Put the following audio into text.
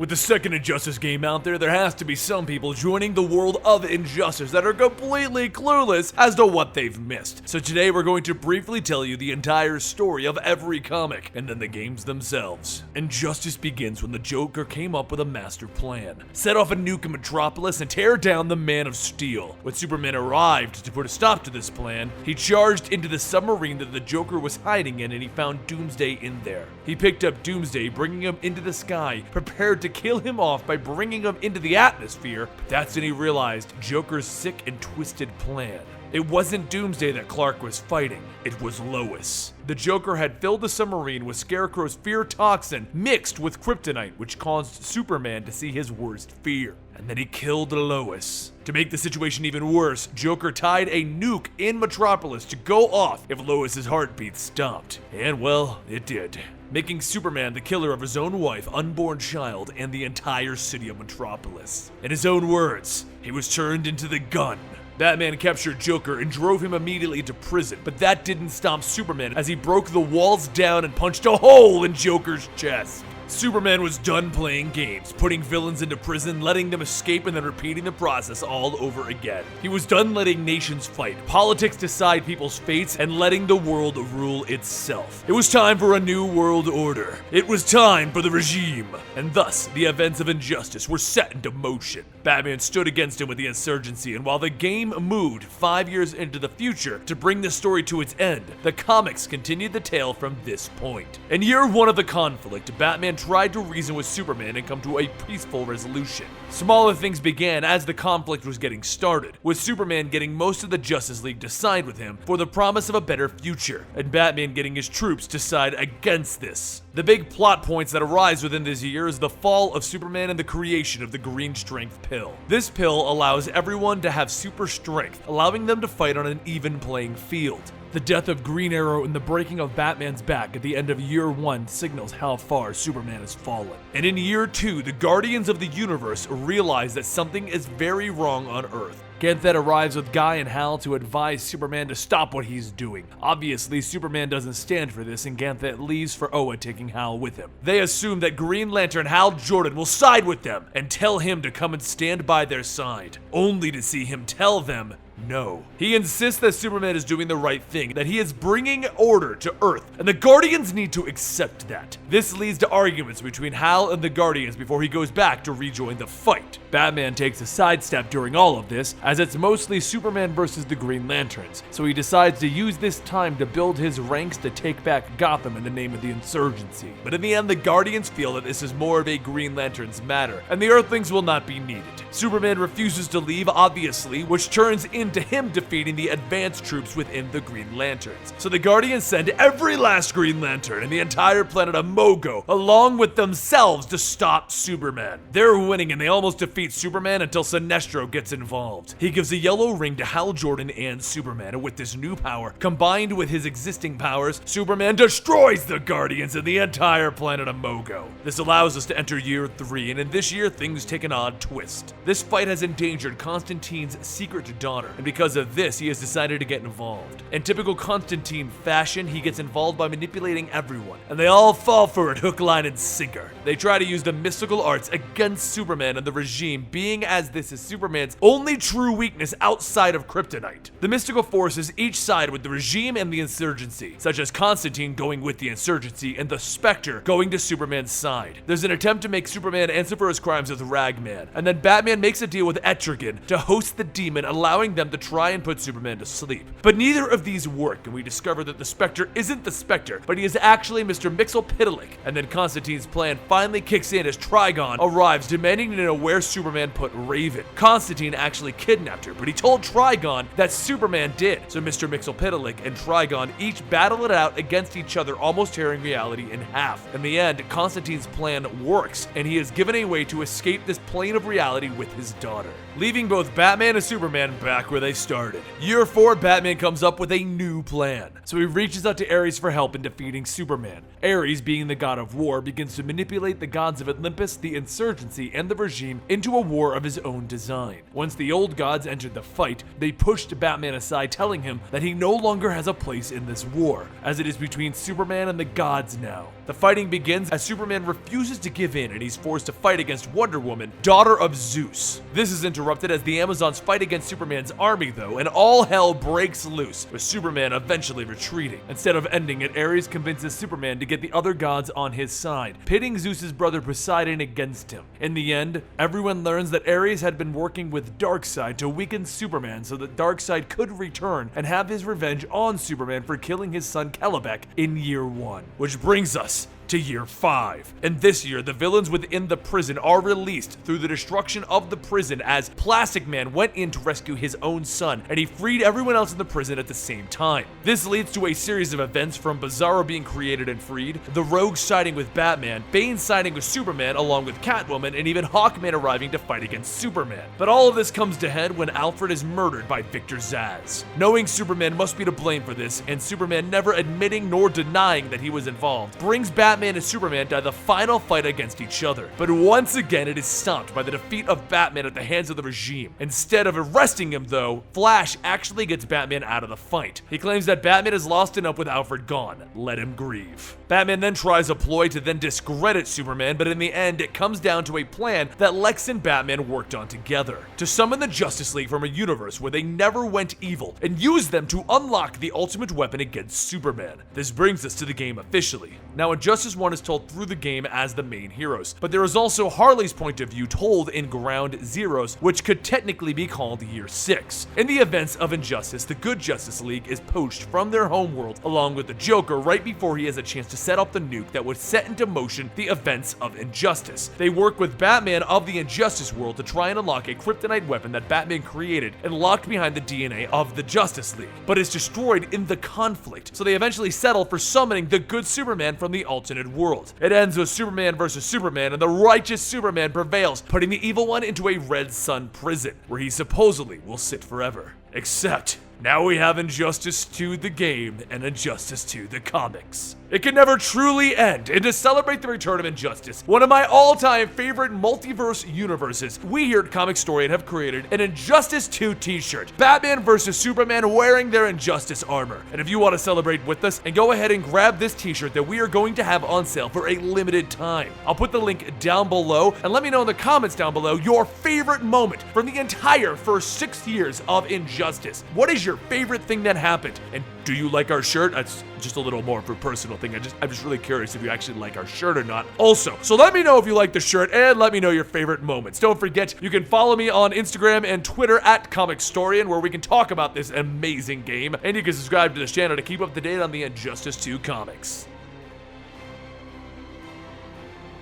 With the second Injustice game out there has to be some people joining the world of Injustice that are completely clueless as to what they've missed. So today we're going to briefly tell you the entire story of every comic, and then the games themselves. Injustice begins when the Joker came up with a master plan. Set off a nuke in Metropolis and tear down the Man of Steel. When Superman arrived to put a stop to this plan, he charged into the submarine that the Joker was hiding in, and he found Doomsday in there. He picked up Doomsday, bringing him into the sky, prepared to kill him off by bringing him into the atmosphere, but that's when he realized Joker's sick and twisted plan. It wasn't Doomsday that Clark was fighting, it was Lois. The Joker had filled the submarine with Scarecrow's fear toxin mixed with kryptonite, which caused Superman to see his worst fear. And then he killed Lois. To make the situation even worse, Joker tied a nuke in Metropolis to go off if Lois's heartbeat stopped. And well, it did, making Superman the killer of his own wife, unborn child, and the entire city of Metropolis. In his own words, he was turned into the gun. Batman captured Joker and drove him immediately to prison, but that didn't stop Superman as he broke the walls down and punched a hole in Joker's chest. Superman was done playing games, putting villains into prison, letting them escape, and then repeating the process all over again. He was done letting nations fight, politics decide people's fates, and letting the world rule itself. It was time for a new world order. It was time for the regime. And thus, the events of Injustice were set into motion. Batman stood against him with the insurgency, and while the game moved 5 years into the future to bring the story to its end, the comics continued the tale from this point. In year one of the conflict, Batman tried to reason with Superman and come to a peaceful resolution. Smaller things began as the conflict was getting started, with Superman getting most of the Justice League to side with him for the promise of a better future, and Batman getting his troops to side against this. The big plot points that arise within this year is the fall of Superman and the creation of the Green Strength pill. This pill allows everyone to have super strength, allowing them to fight on an even playing field. The death of Green Arrow and the breaking of Batman's back at the end of year one signals how far Superman has fallen. And in year two, the Guardians of the Universe realize that something is very wrong on Earth. Ganthet arrives with Guy and Hal to advise Superman to stop what he's doing. Obviously, Superman doesn't stand for this, and Ganthet leaves for Oa, taking Hal with him. They assume that Green Lantern Hal Jordan will side with them and tell him to come and stand by their side, only to see him tell them no. He insists that Superman is doing the right thing, that he is bringing order to Earth, and the Guardians need to accept that. This leads to arguments between Hal and the Guardians before he goes back to rejoin the fight. Batman takes a sidestep during all of this, as it's mostly Superman versus the Green Lanterns, so he decides to use this time to build his ranks to take back Gotham in the name of the insurgency. But in the end, the Guardians feel that this is more of a Green Lantern's matter, and the Earthlings will not be needed. Superman refuses to leave, obviously, which turns into him defeating the advanced troops within the Green Lanterns. So the Guardians send every last Green Lantern and the entire planet of Mogo, along with themselves, to stop Superman. They're winning and they almost defeat Superman until Sinestro gets involved. He gives a yellow ring to Hal Jordan and Superman, and with this new power, combined with his existing powers, Superman destroys the Guardians and the entire planet of Mogo. This allows us to enter year 3, and in this year, things take an odd twist. This fight has endangered Constantine's secret daughter, and because of this, he has decided to get involved. In typical Constantine fashion, he gets involved by manipulating everyone, and they all fall for it hook, line, and sinker. They try to use the mystical arts against Superman and the regime, being as this is Superman's only true weakness outside of kryptonite. The mystical forces each side with the regime and the insurgency, such as Constantine going with the insurgency and the Spectre going to Superman's side. There's an attempt to make Superman answer for his crimes with Ragman, and then Batman makes a deal with Etrigan to host the demon, allowing them to try and put Superman to sleep. But neither of these work, and we discover that the Spectre isn't the Spectre, but he is actually Mr. Mxyzptlk. And then Constantine's plan finally kicks in as Trigon arrives, demanding to know where Superman put Raven. Constantine actually kidnapped her, but he told Trigon that Superman did, so Mr. Mxyzptlk and Trigon each battle it out against each other, almost tearing reality in half. In the end, Constantine's plan works, and he is given a way to escape this plane of reality with his daughter, leaving both Batman and Superman back where they started. Year 4, Batman comes up with a new plan, so he reaches out to Ares for help in defeating Superman. Ares, being the god of war, begins to manipulate the gods of Olympus, the insurgency, and the regime into into a war of his own design. Once the old gods entered the fight, they pushed Batman aside, telling him that he no longer has a place in this war, as it is between Superman and the gods now. The fighting begins as Superman refuses to give in and he's forced to fight against Wonder Woman, daughter of Zeus. This is interrupted as the Amazons fight against Superman's army though, and all hell breaks loose, with Superman eventually retreating. Instead of ending it, Ares convinces Superman to get the other gods on his side, pitting Zeus's brother Poseidon against him. In the end, everyone learns that Ares had been working with Darkseid to weaken Superman so that Darkseid could return and have his revenge on Superman for killing his son Kelebek in year 1. Which brings us to year 5. And this year, the villains within the prison are released through the destruction of the prison as Plastic Man went in to rescue his own son, and he freed everyone else in the prison at the same time. This leads to a series of events from Bizarro being created and freed, the Rogue siding with Batman, Bane siding with Superman along with Catwoman, and even Hawkman arriving to fight against Superman. But all of this comes to head when Alfred is murdered by Victor Zsasz. Knowing Superman must be to blame for this, and Superman never admitting nor denying that he was involved, brings Batman and Superman to the final fight against each other. But once again, it is stopped by the defeat of Batman at the hands of the regime. Instead of arresting him though, Flash actually gets Batman out of the fight. He claims that Batman is lost enough with Alfred gone. Let him grieve. Batman then tries a ploy to then discredit Superman, but in the end, it comes down to a plan that Lex and Batman worked on together to summon the Justice League from a universe where they never went evil and use them to unlock the ultimate weapon against Superman. This brings us to the game officially. Now, Injustice 1 is told through the game as the main heroes, but there is also Harley's point of view told in Ground Zeroes, which could technically be called Year 6. In the events of Injustice, the good Justice League is poached from their homeworld along with the Joker right before he has a chance to set up the nuke that would set into motion the events of Injustice. They work with Batman of the Injustice world to try and unlock a kryptonite weapon that Batman created and locked behind the DNA of the Justice League, but is destroyed in the conflict, so they eventually settle for summoning the good Superman from the alternate world. It ends with Superman versus Superman, and the righteous Superman prevails, putting the evil one into a Red Sun prison, where he supposedly will sit forever. Except, now we have Injustice 2 the game and Injustice 2 the comics. It can never truly end, and to celebrate the return of Injustice, one of my all-time favorite multiverse universes, we here at Comicstorian have created an Injustice 2 t-shirt. Batman versus Superman wearing their Injustice armor. And if you want to celebrate with us, and go ahead and grab this t-shirt that we are going to have on sale for a limited time. I'll put the link down below, and let me know in the comments down below your favorite moment from the entire first 6 years of Injustice. What is your favorite thing that happened? And do you like our shirt? That's just a little more of a personal thing. I'm just really curious if you actually like our shirt or not. Also, so let me know if you like the shirt and let me know your favorite moments. Don't forget, you can follow me on Instagram and Twitter at Comicstorian, where we can talk about this amazing game, and you can subscribe to this channel to keep up to date on the Injustice 2 comics.